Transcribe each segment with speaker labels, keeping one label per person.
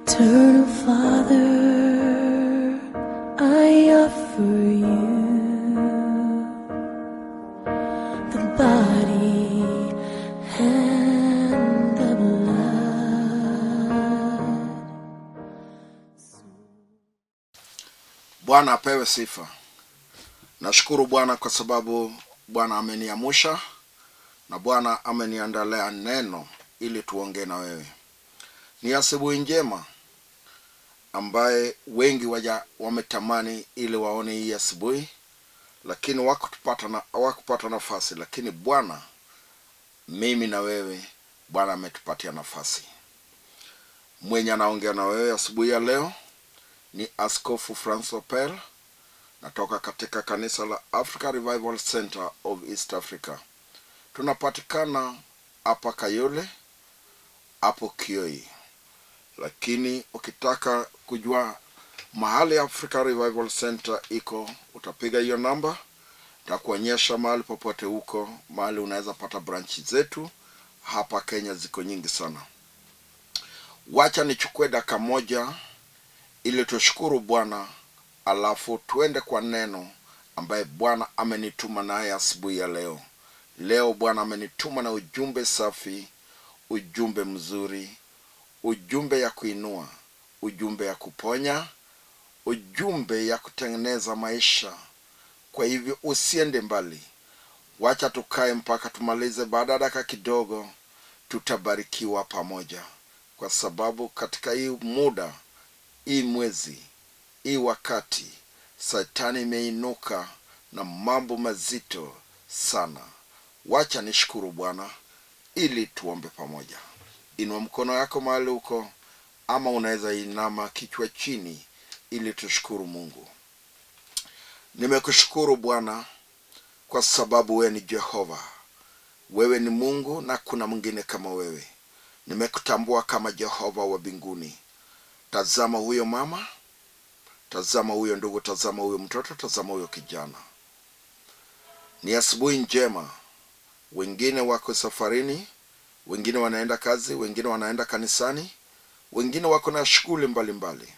Speaker 1: Eternal Father, I offer you the body and the blood.
Speaker 2: Bwana apewe sifa. Nashukuru Bwana kwa sababu Bwana ameniamsha na Bwana ameniandalia neno ili tuongee na wewe. Ni asubuhi njema ambaye wengi wametamani ili waone hii asubuhi, lakini hawakupata nafasi. Lakini Bwana, mimi na wewe, Bwana ametupatia nafasi. Mwenye anaongea na wewe asubuhi ya leo ni Askofu Opell. Natoka katika kanisa la Africa Revival Center of East Africa. Tunapatikana hapa Kayole, hapo Kioi. Lakini ukitaka kujua mahali Africa Revival Center iko, utapiga hiyo namba, nitakuonyesha mahali popote huko, mahali unaweza pata branch zetu. Hapa Kenya ziko nyingi sana. Wacha nichukue dakika moja ili tushukuru Bwana, alafu tuende kwa neno ambaye Bwana amenituma naye asubuhi ya leo. Leo Bwana amenituma na ujumbe safi, ujumbe mzuri, ujumbe ya kuinua, ujumbe ya kuponya, ujumbe ya kutengeneza maisha. Kwa hivyo usiende mbali. Wacha tukae mpaka tumalize. Baada ya dakika kidogo tutabarikiwa pamoja, kwa sababu katika hii muda, hii mwezi, hii wakati, Satani imeinuka na mambo mazito sana. Wacha nishukuru Bwana ili tuombe pamoja. Inua mkono yako mahali uko, ama unaweza inama kichwa chini ili tushukuru Mungu. Nimekushukuru Bwana kwa sababu wewe ni Jehova. Wewe ni Mungu na kuna mwingine kama wewe. Nimekutambua kama Jehova wa mbinguni. Tazama huyo mama, tazama huyo ndugu, tazama huyo mtoto, tazama huyo kijana. Ni asubuhi njema. Wengine wako safarini, wengine wanaenda kazi, wengine wanaenda kanisani, wengine wako na shughuli mbalimbali.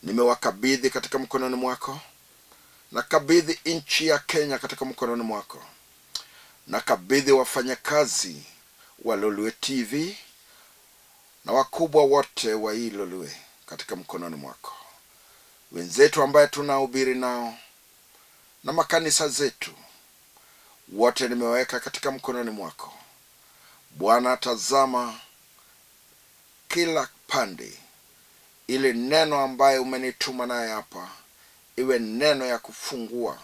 Speaker 2: Nimewakabidhi katika mkononi mwako. Nakabidhi nchi ya Kenya katika mkononi mwako. Nakabidhi wafanyakazi wa Lolwe TV na wakubwa wote wa hii Lolwe katika mkononi mwako. Wenzetu ambaye tunahubiri nao na makanisa zetu, wote nimeweka katika mkononi mwako. Bwana, tazama kila pande, ile neno ambaye umenituma naye hapa iwe neno ya kufungua,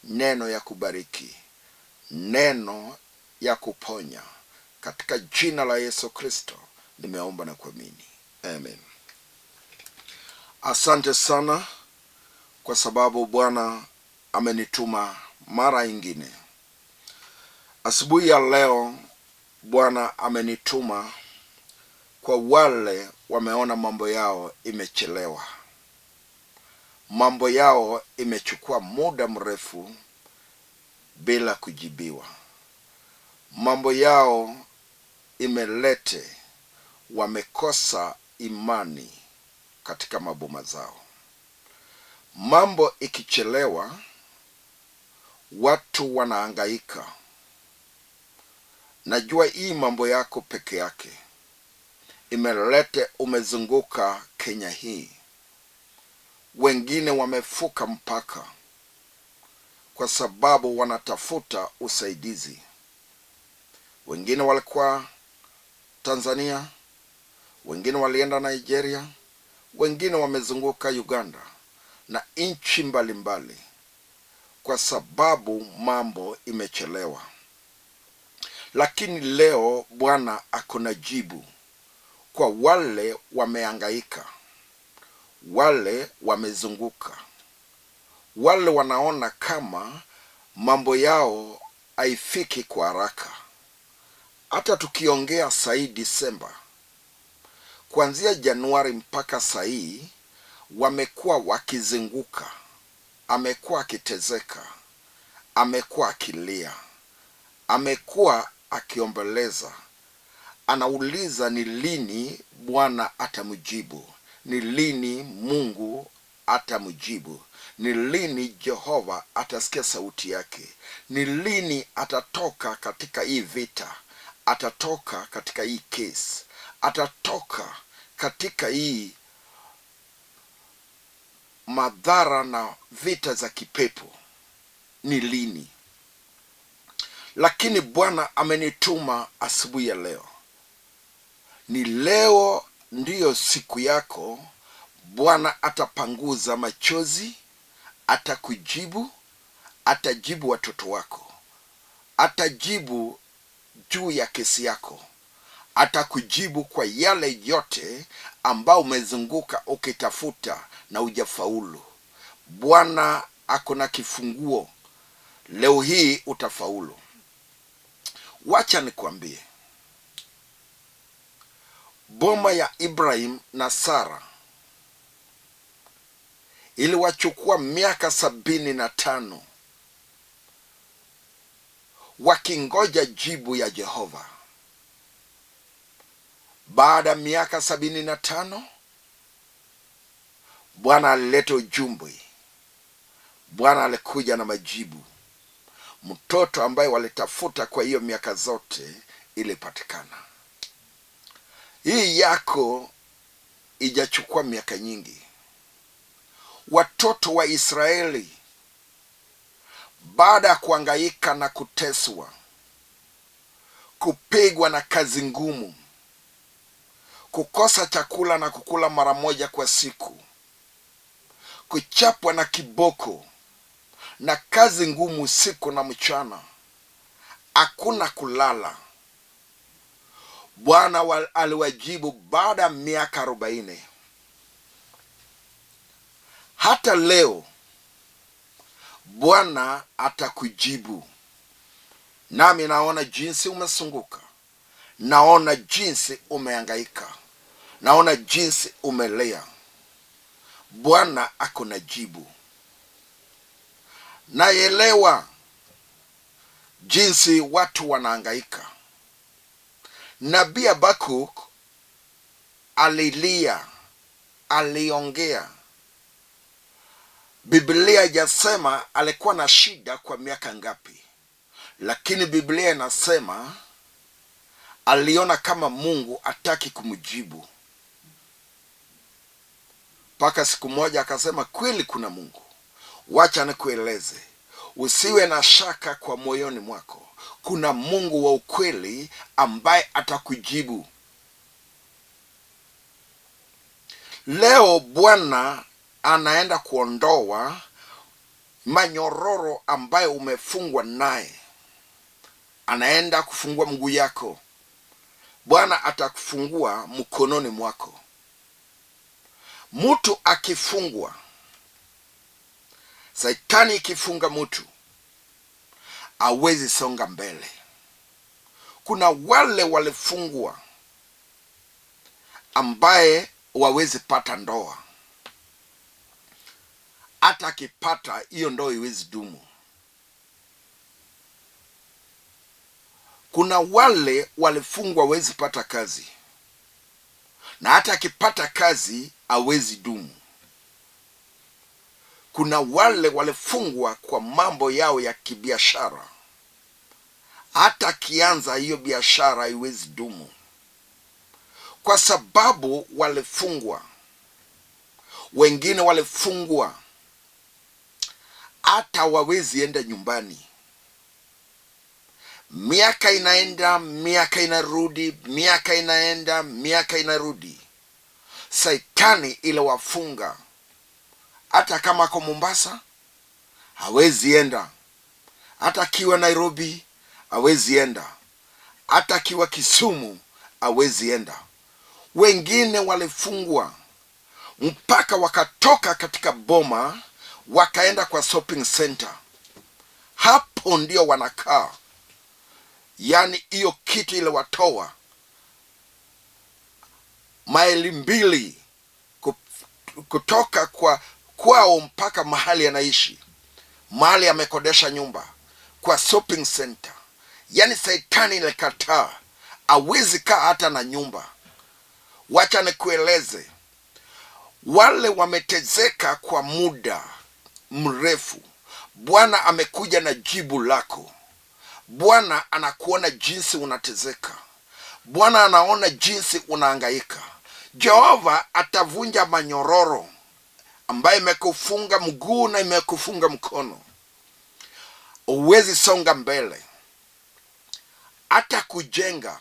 Speaker 2: neno ya kubariki, neno ya kuponya. Katika jina la Yesu Kristo nimeomba na kuamini. Amen. Asante sana kwa sababu Bwana amenituma mara nyingine. Asubuhi ya leo Bwana amenituma kwa wale wameona mambo yao imechelewa. Mambo yao imechukua muda mrefu bila kujibiwa. Mambo yao imelete wamekosa imani katika maboma zao. Mambo ikichelewa, watu wanahangaika. Najua hii mambo yako peke yake imelete umezunguka Kenya hii. Wengine wamefuka mpaka kwa sababu wanatafuta usaidizi. Wengine walikuwa Tanzania, wengine walienda Nigeria, wengine wamezunguka Uganda na nchi mbalimbali, kwa sababu mambo imechelewa. Lakini leo Bwana akona jibu kwa wale wamehangaika, wale wamezunguka, wale wanaona kama mambo yao haifiki kwa haraka. Hata tukiongea sahi Disemba, kuanzia Januari mpaka sahi, wamekuwa wakizunguka. Amekuwa akitezeka, amekuwa akilia, amekuwa akiombeleza. Anauliza ni lini Bwana atamjibu, ni lini Mungu atamjibu, ni lini Jehova atasikia sauti yake, ni lini atatoka katika hii vita, atatoka katika hii kesi, atatoka katika hii madhara na vita za kipepo, ni lini. Lakini Bwana amenituma asubuhi ya leo. Ni leo ndiyo siku yako. Bwana atapanguza machozi, atakujibu, atajibu watoto wako, atajibu juu ya kesi yako, atakujibu kwa yale yote ambao umezunguka ukitafuta na hujafaulu. Bwana akona kifunguo. Leo hii utafaulu. Wacha nikwambie, boma ya Ibrahim na Sara iliwachukua miaka 75 wakingoja jibu ya Jehova. Baada miaka 75 Bwana alileta ujumbe. Bwana alikuja na majibu. Mtoto ambaye walitafuta kwa hiyo miaka zote ilipatikana. Hii yako ijachukua miaka nyingi. Watoto wa Israeli baada ya kuhangaika na kuteswa, kupigwa na kazi ngumu, kukosa chakula na kukula mara moja kwa siku, kuchapwa na kiboko na kazi ngumu usiku na mchana, hakuna kulala, Bwana aliwajibu baada ya miaka 40. Hata leo Bwana atakujibu. Nami naona jinsi umesunguka, naona jinsi umehangaika, naona jinsi umelea. Bwana akona jibu. Naelewa jinsi watu wanahangaika. Nabii Habakuk alilia, aliongea. Biblia haijasema alikuwa na shida kwa miaka ngapi, lakini Biblia inasema aliona kama Mungu hataki kumjibu. Paka siku moja akasema, kweli kuna Mungu. Wacha nikueleze, usiwe na shaka kwa moyoni mwako. Kuna Mungu wa ukweli ambaye atakujibu. Leo Bwana anaenda kuondoa manyororo ambayo umefungwa naye. Anaenda kufungua mguu yako. Bwana atakufungua mkononi mwako. Mtu akifungwa, Shetani ikifunga mtu, hawezi songa mbele. Kuna wale walifungwa ambaye wawezi pata ndoa. Hata akipata hiyo ndoa iwezi dumu. Kuna wale walifungwa hawezi pata kazi, na hata akipata kazi hawezi dumu. Kuna wale walifungwa kwa mambo yao ya kibiashara, hata kianza hiyo biashara haiwezi dumu, kwa sababu walifungwa. Wengine walifungwa hata wawezi enda nyumbani. Miaka inaenda, miaka inarudi, miaka inaenda, miaka inarudi. Shetani ile wafunga. Hata kama ako Mombasa, hawezi enda. Hata kiwa Nairobi, hawezi enda. Hata kiwa Kisumu, hawezi enda. Wengine walifungwa mpaka wakatoka katika boma, wakaenda kwa shopping center. Hapo ndio wanakaa. Yani hiyo kitu ile watoa maili 2 kutoka kwao mpaka mahali anaishi, mahali amekodesha nyumba, kwa shopping center. Yani Shetani ilikataa, hawezi kaa hata na nyumba. Wacha nikueleze, wale wametezeka kwa muda mrefu, Bwana amekuja na jibu lako. Bwana anakuona jinsi unatezeka. Bwana anaona jinsi unahangaika. Jehova atavunja manyororo ambaye imekufunga mguu na imekufunga mkono. Uwezi songa mbele. Hata kujenga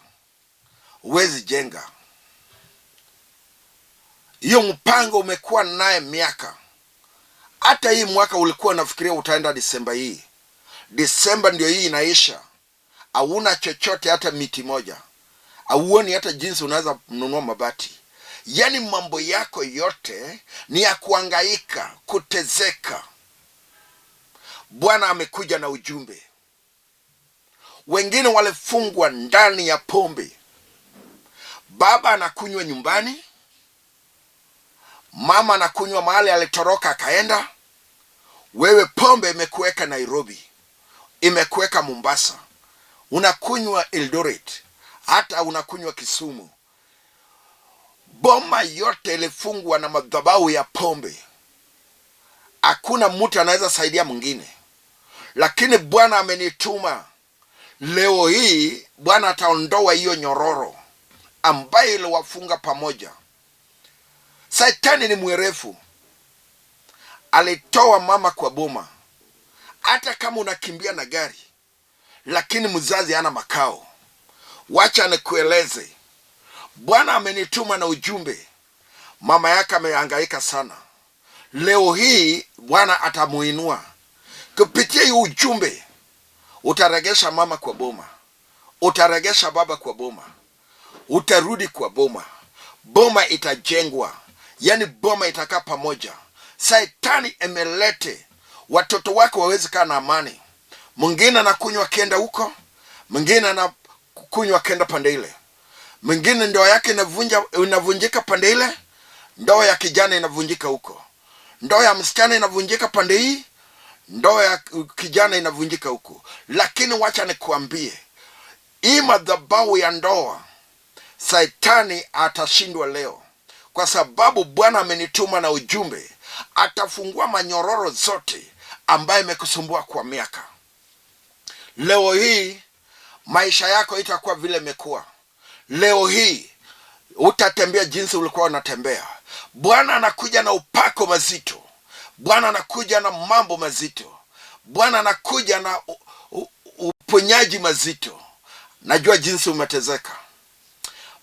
Speaker 2: uwezi jenga. Hiyo mpango umekuwa naye miaka. Hata hii mwaka ulikuwa unafikiria utaenda Disemba hii. Disemba ndio hii inaisha. Hauna chochote, hata miti moja. Hauoni hata jinsi unaweza kununua mabati. Yaani mambo yako yote ni ya kuhangaika, kutezeka. Bwana amekuja na ujumbe. Wengine walifungwa ndani ya pombe. Baba anakunywa nyumbani. Mama anakunywa mahali alitoroka akaenda. Wewe pombe imekuweka Nairobi, imekuweka Mombasa, unakunywa Eldoret, hata unakunywa Kisumu. Boma yote ilifungwa na madhabahu ya pombe. Hakuna mtu anaweza saidia mwingine. Lakini Bwana amenituma leo hii. Bwana ataondoa hiyo nyororo ambayo iliwafunga pamoja. Shetani ni mwerefu. Alitoa mama kwa boma. Hata kama unakimbia na gari, lakini mzazi hana makao. Wacha nikueleze, Bwana amenituma na ujumbe. Mama yake amehangaika sana. Leo hii Bwana atamuinua. Kupitia hii ujumbe utaregesha mama kwa boma, utaregesha baba kwa boma, utarudi kwa boma. Boma itajengwa, yaani boma itakaa pamoja. Shetani emelete watoto wako wawezi kaa na amani. Mwingine anakunywa kenda huko, mwingine anakunywa kenda pande ile. Mwingine ndoa yake inavunjika pande ile, ndoa ya kijana inavunjika huko. Ndoa ya msichana inavunjika pande hii, ndoa ya kijana inavunjika huko. Lakini wacha nikuambie, hii madhabahu ya ndoa, Shetani atashindwa leo. Kwa sababu Bwana amenituma na ujumbe. Atafungua manyororo zote ambaye imekusumbua kwa miaka. Leo hii maisha yako itakuwa vile imekuwa. Leo hii utatembea jinsi ulikuwa unatembea. Bwana anakuja na upako mazito. Bwana anakuja na mambo mazito. Bwana anakuja na uponyaji mazito. Najua jinsi umetezeka.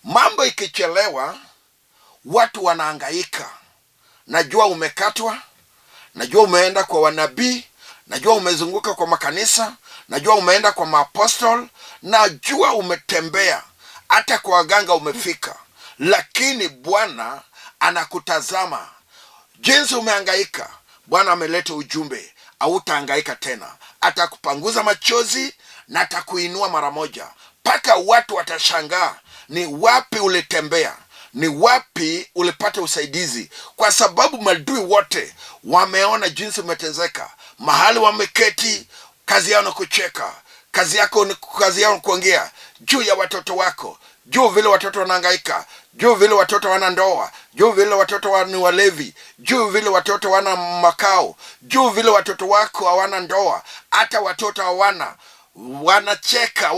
Speaker 2: Mambo ikichelewa, watu wanahangaika. Najua umekatwa. Najua umeenda kwa wanabii. Najua umezunguka kwa makanisa. Najua umeenda kwa maapostol. Najua umetembea. Hata kwa waganga umefika. Lakini Bwana anakutazama. Jinsi umehangaika, Bwana ameleta ujumbe. Hautahangaika tena. Atakupanguza machozi na atakuinua mara moja. Paka watu watashangaa ni wapi ulitembea, ni wapi ulipata usaidizi. Kwa sababu maadui wote wameona jinsi umetezeka. Mahali wameketi, kazi yao ni kucheka. Kazi yao ni kuongea juu ya watoto wako, juu vile watoto wanahangaika, juu vile watoto wana ndoa, juu vile watoto ni walevi, juu vile watoto wana makao, juu vile watoto wako hawana ndoa, hata watoto hawana. Wanacheka,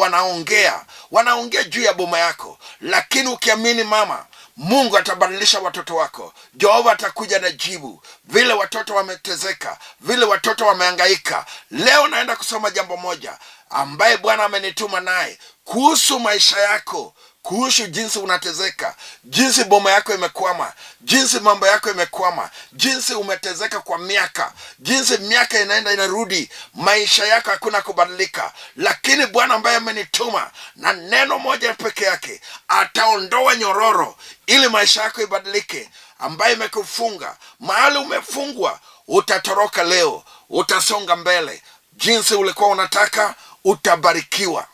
Speaker 2: wanaongea juu ya boma yako. Lakini ukiamini mama, Mungu atabadilisha watoto wako. Jehova atakuja na jibu. Vile watoto wametezeka, vile watoto wamehangaika. Leo naenda kusoma jambo moja ambaye Bwana amenituma naye kuhusu maisha yako, kuhusu jinsi unatezeka, jinsi boma yako imekwama, jinsi mambo yako imekwama, jinsi umetezeka kwa miaka, jinsi miaka inaenda inarudi, maisha yako hakuna kubadilika. Lakini Bwana ambaye amenituma na neno moja peke yake, ataondoa nyororo ili maisha yako ibadilike. Ambaye imekufunga, mahali umefungwa, utatoroka leo, utasonga mbele. Jinsi ulikuwa unataka, utabarikiwa.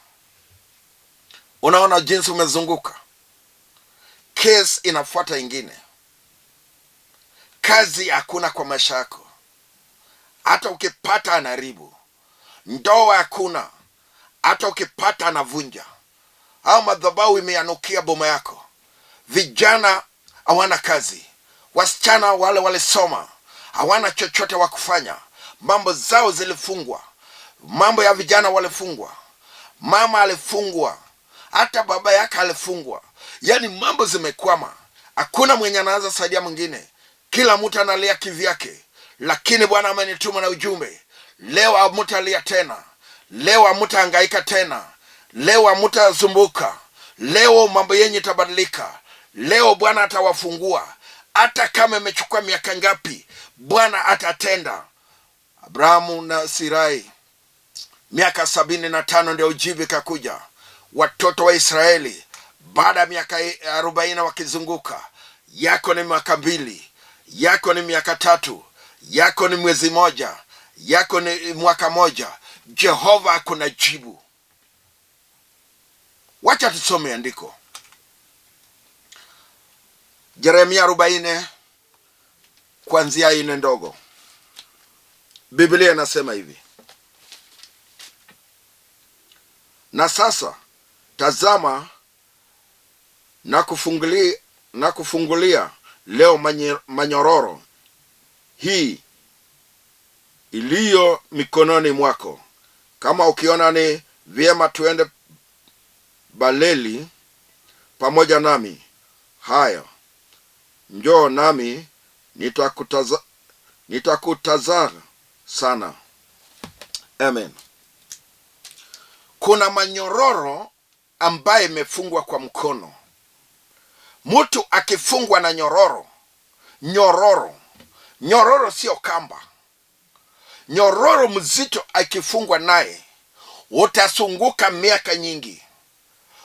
Speaker 2: Unaona jinsi umezunguka. Kesi inafuata ingine. Kazi hakuna kwa maisha yako. Hata ukipata anaharibu. Ndoa hakuna. Hata ukipata anavunja. Au madhabahu imeanukia boma yako. Vijana hawana kazi. Wasichana wale walisoma, hawana chochote wa kufanya. Mambo zao zilifungwa. Mambo ya vijana walifungwa. Mama alifungwa. Hata baba yake alifungwa. Yani mambo zimekwama. Hakuna mwenye anaanza saidia mwingine. Kila mtu analia kivyake. Lakini Bwana amenituma na ujumbe. Leo hamtalia tena. Leo hamtahangaika tena. Leo hamtasumbuka. Leo mambo yenyu itabadilika. Leo Bwana atawafungua. Hata kama imechukua miaka ngapi, Bwana atatenda. Abrahamu na Sarai, miaka 75 ndio ujibu kakuja. Watoto wa Israeli baada ya miaka 40 wakizunguka, yako ni miaka 2, yako ni miaka 3, yako ni mwezi moja, yako ni mwaka moja. Jehova kuna jibu. Wacha tusome andiko. Yeremia 40 kuanzia 4 ndogo. Biblia inasema hivi: na sasa tazama, na kufungulia leo manyororo hii iliyo mikononi mwako. Kama ukiona ni vyema tuende Baleli pamoja nami, haya, njoo nami nitakutazama sana. Amen. Kuna manyororo ambaye imefungwa kwa mkono. Mtu akifungwa na nyororo sio kamba. Nyororo mzito akifungwa naye utasunguka miaka nyingi.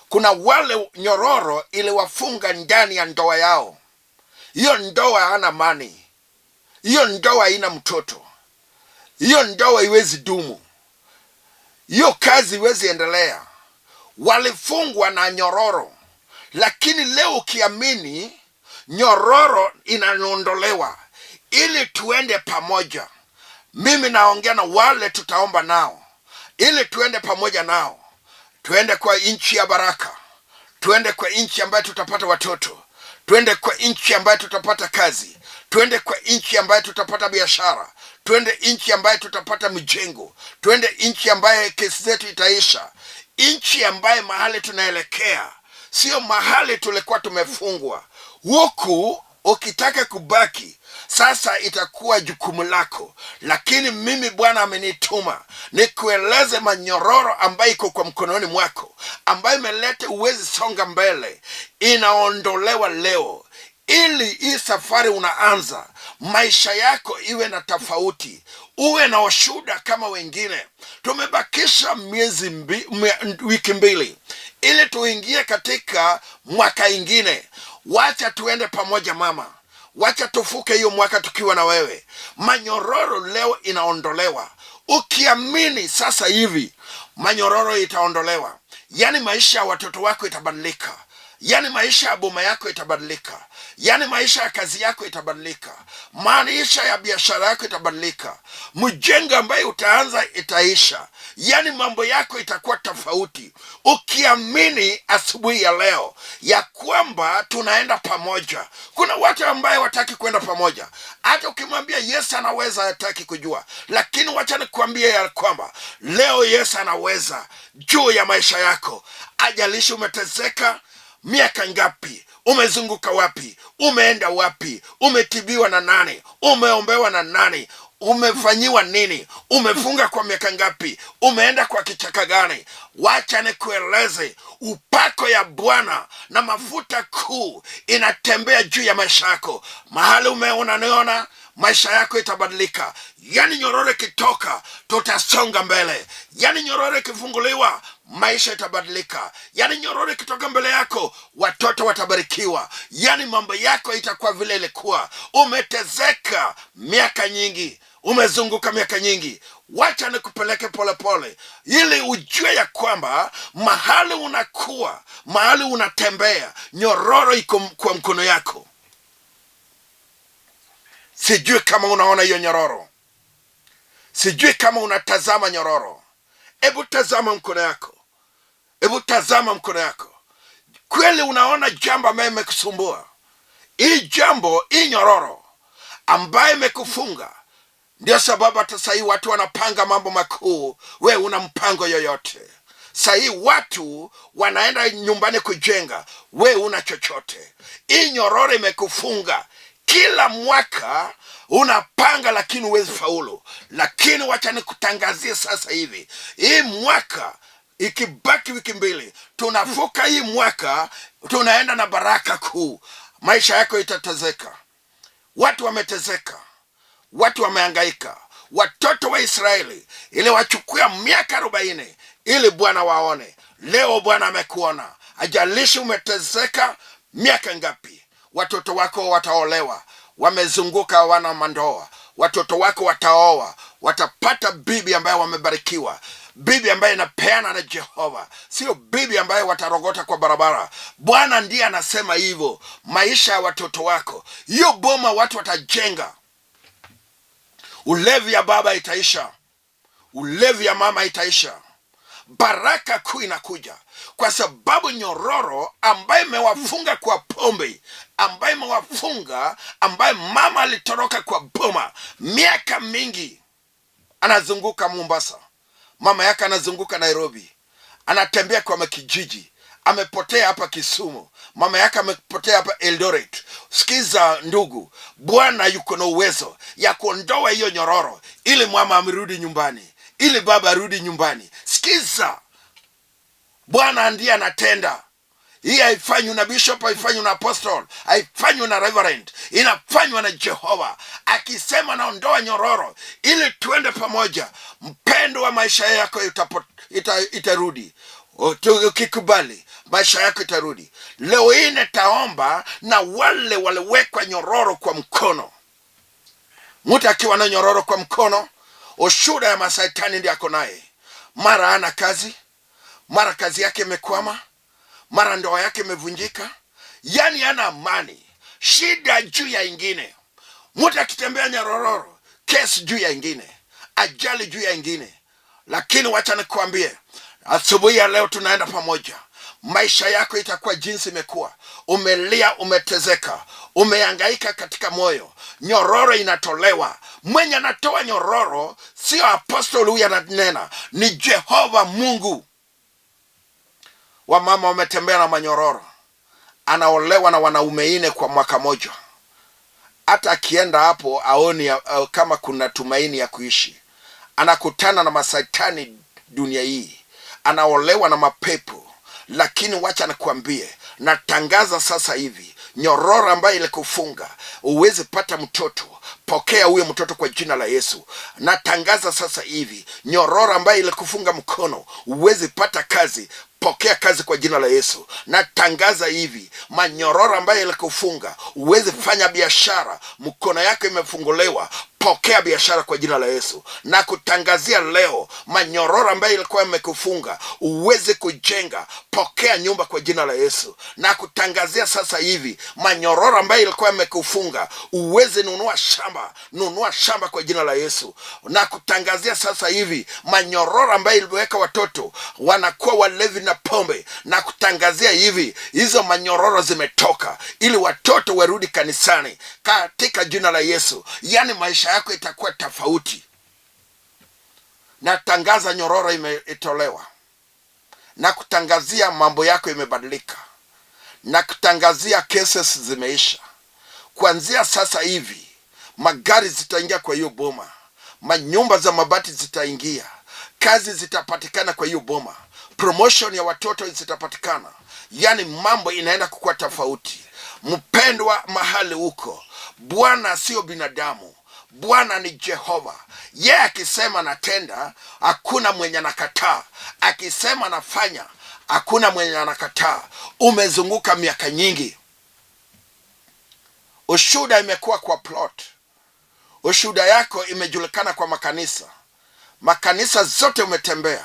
Speaker 2: Kuna wale nyororo iliwafunga ndani ya ndoa yao. Hiyo ndoa hana amani. Hiyo ndoa haina mtoto. Hiyo ndoa iwezi dumu. Hiyo kazi iwezi endelea. Walifungwa na nyororo. Lakini leo ukiamini, nyororo inaondolewa ili tuende pamoja. Mimi naongea na wale tutaomba nao ili tuende pamoja nao. Tuende kwa nchi ya baraka. Tuende kwa nchi ambayo tutapata watoto. Tuende kwa nchi ambayo tutapata kazi. Tuende kwa nchi ambayo tutapata biashara. Tuende nchi ambayo tutapata mjengo. Tuende nchi ambayo kesi zetu itaisha. Nchi ambayo mahali tunaelekea sio mahali tulikuwa tumefungwa. Huku ukitaka kubaki, sasa itakuwa jukumu lako. Lakini mimi Bwana amenituma nikueleze manyororo ambayo iko kwa mkononi mwako, ambayo imeleta uwezi songa mbele, inaondolewa leo. Ili hii safari unaanza, maisha yako iwe na tofauti, uwe na ushuhuda kama wengine. Tumebakisha wiki 2 ili tuingie katika mwaka ingine. Wacha tuende pamoja mama. Wacha tufuke hiyo mwaka tukiwa na wewe. Manyororo leo inaondolewa. Ukiamini sasa hivi, manyororo itaondolewa. Yani maisha ya watoto wako itabadilika. Yani maisha ya boma yako itabadilika. Yani maisha ya kazi yako itabadilika. Maisha ya biashara yako itabadilika. Mjengo ambayo utaanza itaisha. Yani mambo yako itakuwa tofauti. Ukiamini asubuhi ya leo ya kwamba tunaenda pamoja. Kuna watu ambaye wataki kwenda pamoja. Hata ukimwambia Yesu anaweza, hataki kujua. Lakini wacha nikuambie ya kwamba leo Yesu anaweza juu ya maisha yako. Ajalishi umetezeka miaka ngapi, umezunguka wapi, umeenda wapi, umetibiwa na nani, umeombewa na nani, umefanyiwa nini, umefunga kwa miaka ngapi, umeenda kwa kichaka gani. Wacha nikueleze, upako ya Bwana na mafuta kuu inatembea juu ya maisha yako. Mahali unaniona, maisha yako itabadilika. Yani nyororo kitoka, tutasonga mbele. Yani nyororo kifunguliwa, maisha itabadilika. Yani nyororo kitoka mbele yako, watoto watabarikiwa. Yani mambo yako itakuwa vile ilikuwa. Umetezeka miaka nyingi, umezunguka miaka nyingi. Wacha nikupeleke pole pole ili ujue ya kwamba mahali unakuwa, mahali unatembea, nyororo iko kwa mkono yako. Sijui kama unaona hiyo nyororo. Sijui kama unatazama nyororo. Hebu tazama mkono yako. Hebu tazama mkono yako. Kweli unaona jambo ambalo limekusumbua? hii jambo, hii nyororo ambaye imekufunga. Ndio sababu hata sahii watu wanapanga mambo makuu, we una mpango yoyote. Sahii watu wanaenda nyumbani kujenga, we una chochote. Hii nyororo imekufunga. Kila mwaka unapanga lakini huwezi faulu. Lakini wacha nikutangazie sasa hivi, hii mwaka ikibaki wiki 2, tunavuka hii mwaka, tunaenda na baraka kuu. Maisha yako itatezeka. Watu wametezeka, watu wamehangaika. Watoto wa Israeli ili wachukua miaka 40 ili Bwana waone. Leo Bwana amekuona. Ajalishi umetezeka miaka ngapi. Watoto wako wataolewa, wamezunguka wana mandoa. Watoto wako wataoa, watapata bibi ambaye wamebarikiwa, bibi ambaye inapeana na Jehova, sio bibi ambaye watarogota kwa barabara. Bwana ndiye anasema hivyo. Maisha ya watoto wako, hiyo boma watu watajenga. Ulevi ya baba itaisha, ulevi ya mama itaisha. Baraka kuu inakuja, kwa sababu nyororo ambaye imewafunga kwa pombe, ambaye imewafunga, ambaye mama alitoroka kwa boma miaka mingi, anazunguka Mombasa, mama yake anazunguka Nairobi, anatembea kwa makijiji, amepotea hapa Kisumu, mama yake amepotea hapa Eldoret. Sikiza ndugu, Bwana yuko na uwezo ya kuondoa hiyo nyororo ili mama amerudi nyumbani, ili baba arudi nyumbani. Sikiza, Bwana ndiye anatenda. Hii haifanywi na bishop, haifanywi na apostle, haifanywi na reverend, inafanywa na Jehova. Akisema naondoa nyororo ili tuende pamoja, mpendo wa maisha yako itarudi. Ukikubali, maisha yako itarudi. Leo hii nitaomba na wale waliwekwa nyororo kwa mkono. Mtu akiwa na nyororo kwa mkono, ushuhuda ya masaitani ndiye ako naye. Mara ana kazi, mara kazi yake imekwama, mara ndoa yake imevunjika, yani hana amani, shida juu ya ingine. Mtu akitembea nyororo, kesi juu ya ingine, ajali juu ya ingine. Lakini wacha nikuambie, asubuhi ya leo tunaenda pamoja. Maisha yako itakuwa jinsi imekuwa. Umelia, umetezeka, umehangaika katika moyo. Nyororo inatolewa. Mwenye anatoa nyororo sio apostol huyu ananena, ni Jehova Mungu. Wamama wametembea na manyororo, anaolewa na wanaume 4 kwa mwaka moja. Hata akienda hapo aoni kama kuna tumaini ya kuishi. Anakutana na masaitani dunia hii, anaolewa na mapepo. Lakini wacha nikuambie, natangaza sasa hivi, nyororo ambaye ilikufunga uweze pata mtoto, pokea huyo mtoto kwa jina la Yesu. Natangaza sasa hivi, nyororo ambaye ilikufunga mkono uweze pata kazi, pokea kazi kwa jina la Yesu. Natangaza hivi, manyororo ambaye ilikufunga uweze fanya biashara, mkono yako imefunguliwa, pokea biashara kwa jina la Yesu. Na kutangazia leo, manyororo ambaye ilikuwa imekufunga uweze kujenga, pokea nyumba kwa jina la Yesu. Na kutangazia sasa hivi, manyororo ambaye ilikuwa imekufunga uweze nunua shamba kwa jina la Yesu. Na kutangazia sasa hivi, manyororo ambaye iliweka watoto wanakuwa walevi na pombe, na kutangazia hivi, hizo manyororo zimetoka ili watoto warudi kanisani katika jina la Yesu. Yani maisha yako itakuwa tofauti. Natangaza nyororo imetolewa. Na kutangazia mambo yako imebadilika. Na kutangazia cases zimeisha. Kuanzia sasa hivi, magari zitaingia kwa hiyo boma, manyumba za mabati zitaingia, kazi zitapatikana kwa hiyo boma, promotion ya watoto zitapatikana. Yani mambo inaenda kukua tofauti. Mpendwa mahali huko, Bwana sio binadamu, Bwana ni Jehova. Yeye akisema natenda, hakuna mwenye anakataa. Akisema nafanya, hakuna mwenye anakataa. Umezunguka miaka nyingi, ushuhuda imekuwa kwa plot. Ushuhuda yako imejulikana kwa makanisa zote umetembea.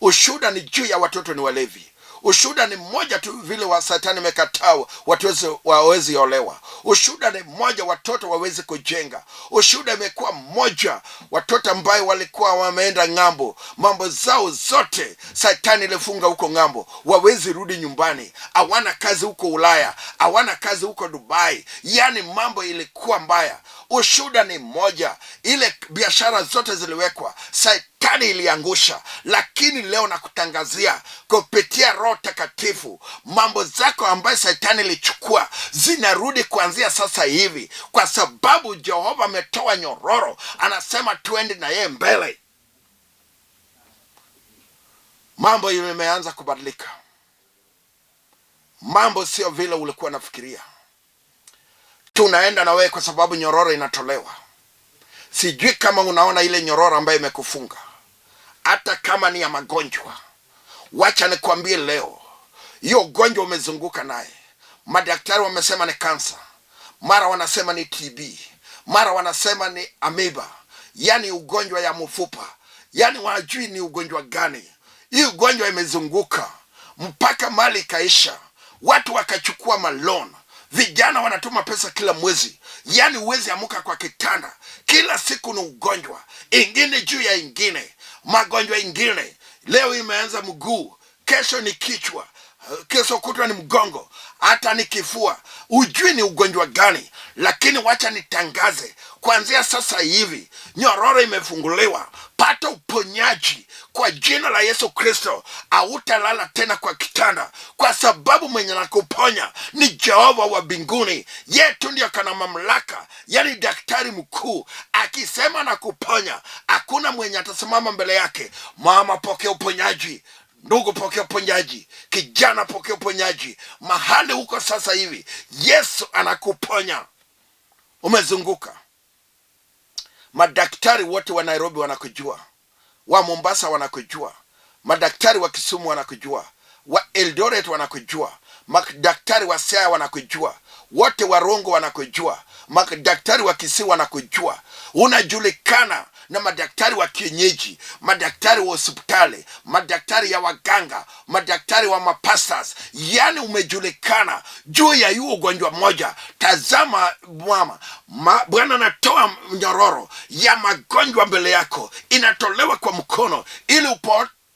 Speaker 2: Ushuhuda ni juu ya watoto ni walevi. Ushuhuda ni mmoja tu, vile wa Satani mekataa watu wawezi olewa. Ushuhuda ni mmoja, watoto wawezi kujenga. Ushuhuda imekuwa mmoja, watoto ambayo walikuwa wameenda ngambo, mambo zao zote Satani ilifunga huko ngambo, wawezi rudi nyumbani. Hawana kazi huko Ulaya, hawana kazi huko Dubai. Yani mambo ilikuwa mbaya. Ushuda ni moja, ile biashara zote ziliwekwa, Shetani iliangusha. Lakini leo nakutangazia kupitia Roho Takatifu, mambo zako ambayo Shetani ilichukua zinarudi kuanzia sasa hivi, kwa sababu Jehova ametoa nyororo, anasema tuende na yeye mbele. Mambo yameanza kubadilika. Mambo sio vile ulikuwa nafikiria. Tunaenda na wewe kwa sababu nyororo inatolewa. Sijui kama unaona ile nyororo ambayo imekufunga, hata kama ni ya magonjwa. Wacha nikwambie leo, hiyo ugonjwa umezunguka naye. Madaktari wamesema ni kansa, mara wanasema ni TB, mara wanasema ni amoeba, yani ugonjwa ya mfupa, yani wajui ni ugonjwa gani. Hii ugonjwa imezunguka mpaka mali kaisha, watu wakachukua malon, vijana wanatuma pesa kila mwezi. Yani uwezi amuka kwa kitanda, kila siku ni ugonjwa ingine juu ya ingine, magonjwa ingine. Leo imeanza mguu, kesho ni kichwa, kesho kutwa ni mgongo, hata ni kifua. Ujui ni ugonjwa gani. Lakini wacha nitangaze kuanzia sasa hivi, nyororo imefunguliwa. Pata uponyaji kwa jina la Yesu Kristo. Hautalala tena kwa kitanda, kwa sababu mwenye nakuponya ni Jehova wa mbinguni. Yetu ndio kana mamlaka, yani daktari mkuu. Akisema na kuponya, hakuna mwenye atasimama mbele yake. Mama, pokea uponyaji. Ndugu, pokea uponyaji. Kijana, pokea uponyaji. Mahali huko sasa hivi, Yesu anakuponya. Umezunguka. Madaktari wote wa Nairobi wanakujua, wa Mombasa wanakujua, madaktari wa Kisumu wanakujua, wa Eldoret wanakujua, madaktari wa Siaya wanakujua, wote wa Rongo wanakujua, madaktari wa Kisii wanakujua. Unajulikana na madaktari wa kienyeji, madaktari wa hospitali, madaktari ya waganga, madaktari wa mapastors. Yani umejulikana juu ya hiyo ugonjwa moja. Tazama mama, Bwana anatoa nyororo ya magonjwa mbele yako, inatolewa kwa mkono ili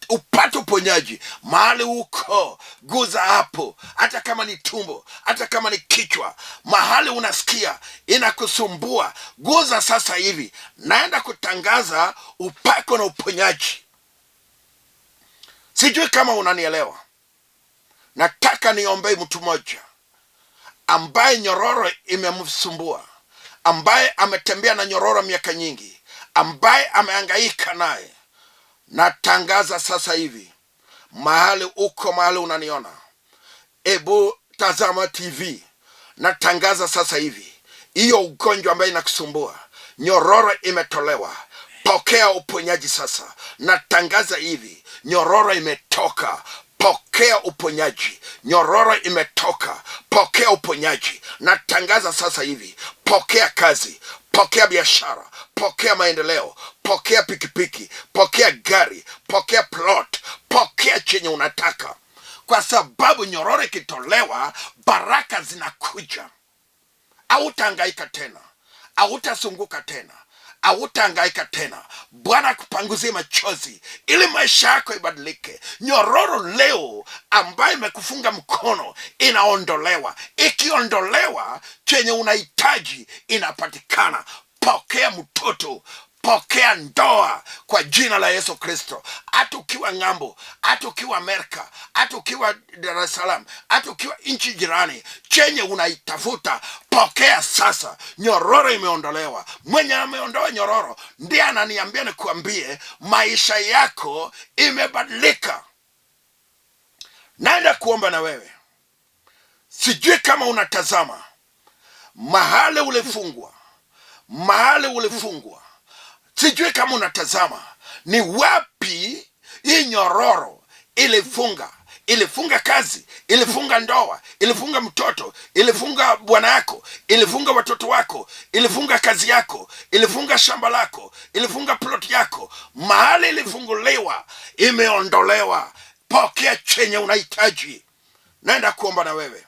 Speaker 2: upate uponyaji. Mahali uko, guza hapo, hata kama ni tumbo, hata kama ni kichwa, mahali unasikia inakusumbua, guza sasa hivi. Naenda kutangaza upako na uponyaji. Sijui kama unanielewa. Nataka niombe mtu mmoja ambaye nyororo imemsumbua, ambaye ametembea na nyororo miaka nyingi, ambaye amehangaika naye. Natangaza sasa hivi, mahali uko, mahali unaniona, ebu tazama TV. Natangaza sasa hivi, hiyo ugonjwa ambaye inakusumbua, nyororo imetolewa. Pokea uponyaji sasa. Natangaza hivi, nyororo imetoka. Pokea uponyaji. Nyororo imetoka. Pokea uponyaji. Natangaza sasa hivi, pokea kazi, pokea biashara, pokea maendeleo, pokea pikipiki, pokea gari, pokea plot, pokea chenye unataka. Kwa sababu nyororo ikitolewa, baraka zinakuja. Hautahangaika tena, hautasunguka tena, hautahangaika tena. Bwana kupanguzie machozi ili maisha yako ibadilike. Nyororo leo ambaye imekufunga mkono inaondolewa. Ikiondolewa, chenye unahitaji inapatikana. Pokea mtoto, pokea ndoa kwa jina la Yesu Kristo. Hata ukiwa ng'ambo, hata ukiwa Amerika, hata ukiwa Dar es Salaam, hata ukiwa nchi jirani, chenye unaitafuta pokea sasa. Nyororo imeondolewa. Mwenye ameondoa nyororo ndiye ananiambia nikuambie maisha yako imebadilika. Naenda kuomba na wewe. Sijui kama unatazama mahali ulifungwa, mahali ulifungwa. Sijui kama unatazama ni wapi hii nyororo ilifunga kazi, ilifunga ndoa, ilifunga mtoto, ilifunga bwana yako, ilifunga watoto wako, ilifunga kazi yako, ilifunga shamba lako, ilifunga plot yako. Mahali ilifunguliwa, imeondolewa. Pokea chenye unahitaji. Naenda kuomba na wewe.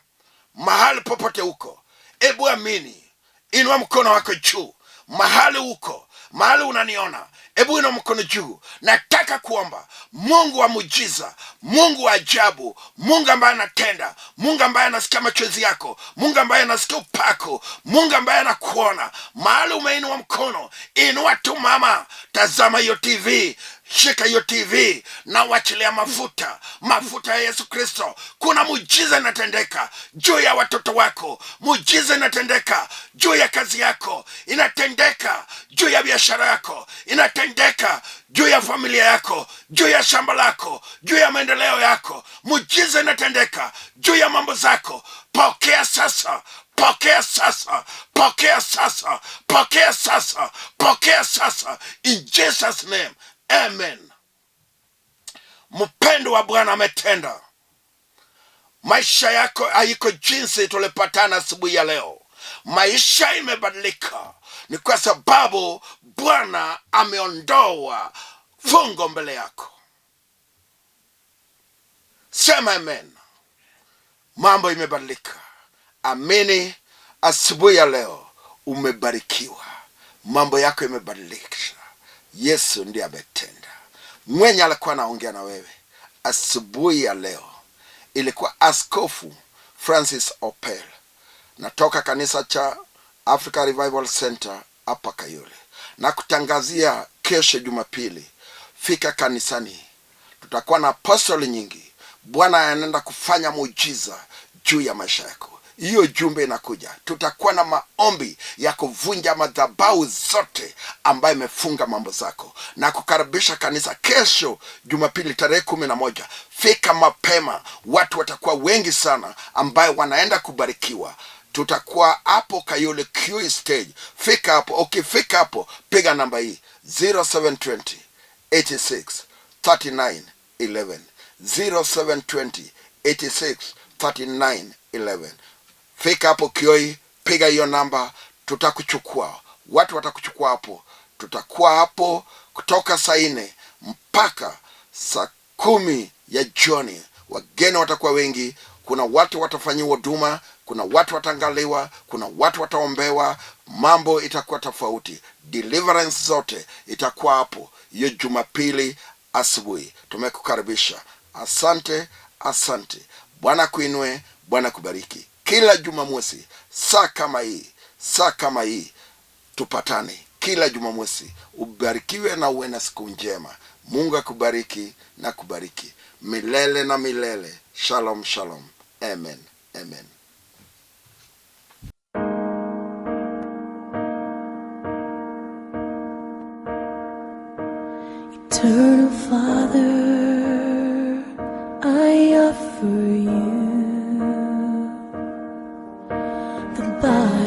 Speaker 2: Mahali popote uko, ebu amini. Inua mkono wako juu. Mahali uko, mahali unaniona, hebu ina mkono juu. Nataka kuomba Mungu wa muujiza, Mungu wa ajabu, Mungu ambaye anatenda, Mungu ambaye anasikia machozi yako, Mungu ambaye anasikia upako, Mungu ambaye anakuona. Mahali umeinua mkono, inua tu mama, tazama hiyo TV, shika hiyo TV na uachilia mafuta ya Yesu Kristo. Kuna muujiza inatendeka juu ya watoto wako, muujiza inatendeka juu ya kazi yako, inatendeka juu ya biashara yako, inatendeka juu ya familia yako, juu ya shamba lako, juu ya maendeleo yako. Muujiza inatendeka juu ya mambo zako. Pokea sasa, pokea sasa, pokea sasa, pokea sasa, pokea sasa, in Jesus name, amen. Mpendo wa Bwana ametenda. Maisha yako haiko jinsi tulipatana asubuhi ya leo. Maisha imebadilika. Ni kwa sababu Bwana ameondoa fungo mbele yako. Sema amen. Mambo imebadilika. Amini, asubuhi ya leo umebarikiwa. Mambo yako imebadilika. Yesu ndiye ametenda. Mwenye alikuwa anaongea na wewe asubuhi ya leo ilikuwa Askofu Francis Opell. Natoka kanisa cha Africa Revival Center hapa Kayole. Na kutangazia kesho Jumapili, fika kanisani. Tutakuwa na apostoli nyingi. Bwana anaenda kufanya muujiza juu ya maisha yako. Hiyo jumbe inakuja. Tutakuwa na maombi ya kuvunja madhabahu zote ambayo imefunga mambo zako. Na kukaribisha kanisa kesho Jumapili tarehe 11. Fika mapema. Watu watakuwa wengi sana ambayo wanaenda kubarikiwa. Tutakuwa hapo Kayole Q stage. Fika hapo. Ukifika hapo, piga namba hii 0720 86 39 11. 0720 86 39 11. Fika hapo Kioi, piga hiyo namba, tutakuchukua. Watu watakuchukua hapo. Tutakuwa hapo kutoka saa 4 mpaka saa 10 ya jioni. Wageni watakuwa wengi. Kuna watu watafanyiwa huduma, kuna watu watangaliwa, kuna watu wataombewa. Mambo itakuwa tofauti. Deliverance zote itakuwa hapo hiyo Jumapili asubuhi. Tumekukaribisha. Asante, asante. Bwana kuinue, Bwana kubariki. Kila Jumamosi saa kama hii tupatane. Kila Jumamosi. Ubarikiwe na uwe na siku njema. Mungu akubariki na kubariki milele na milele. Shalom, shalom. Amen, amen.
Speaker 1: Eternal Father, I offer you the body